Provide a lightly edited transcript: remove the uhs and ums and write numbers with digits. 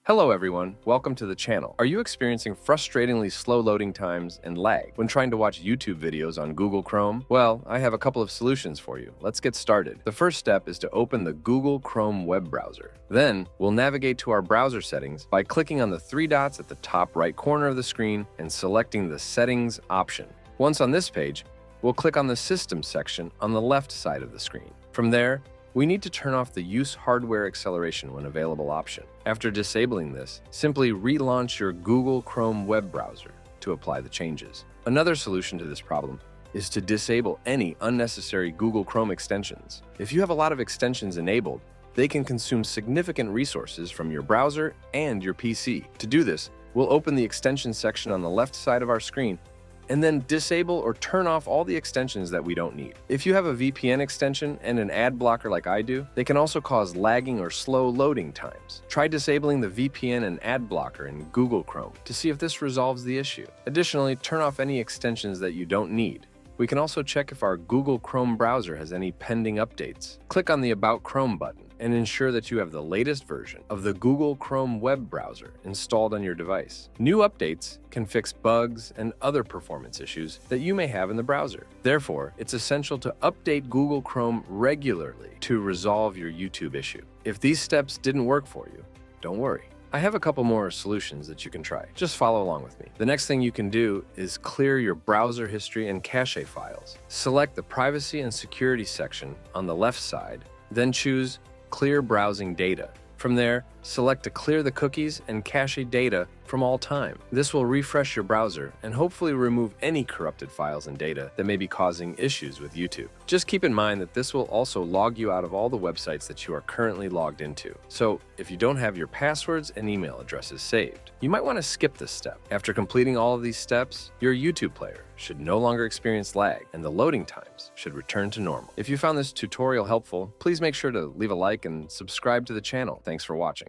Hello everyone, welcome to the channel. Are you experiencing frustratingly slow loading times and lag when trying to watch YouTube videos on Google Chrome? Well, I have a couple of solutions for you. Let's get started. The first step is to open the Google Chrome web browser. Then, we'll navigate to our browser settings by clicking on the three dots at the top right corner of the screen and selecting the Settings option. Once on this page, we'll click on the System section on the left side of the screen. From there, we need to turn off the Use Hardware Acceleration when available option. After disabling this, simply relaunch your Google Chrome web browser to apply the changes. Another solution to this problem is to disable any unnecessary Google Chrome extensions. If you have a lot of extensions enabled, they can consume significant resources from your browser and your PC. To do this, we'll open the extension section on the left side of our screen and then disable or turn off all the extensions that we don't need. If you have a VPN extension and an ad blocker like I do, they can also cause lagging or slow loading times. Try disabling the VPN and ad blocker in Google Chrome to see if this resolves the issue. Additionally, turn off any extensions that you don't need. We can also check if our Google Chrome browser has any pending updates. Click on the About Chrome button and ensure that you have the latest version of the Google Chrome web browser installed on your device. New updates can fix bugs and other performance issues that you may have in the browser. Therefore, it's essential to update Google Chrome regularly to resolve your YouTube issue. If these steps didn't work for you, don't worry. I have a couple more solutions that you can try. Just follow along with me. The next thing you can do is clear your browser history and cache files. Select the Privacy and Security section on the left side, then choose Clear Browsing Data. From there, select to clear the cookies and cache data from all time. This will refresh your browser and hopefully remove any corrupted files and data that may be causing issues with YouTube. Just keep in mind that this will also log you out of all the websites that you are currently logged into. So if you don't have your passwords and email addresses saved, you might want to skip this step. After completing all of these steps, your YouTube player should no longer experience lag and the loading times should return to normal. If you found this tutorial helpful, please make sure to leave a like and subscribe to the channel. Thanks for watching.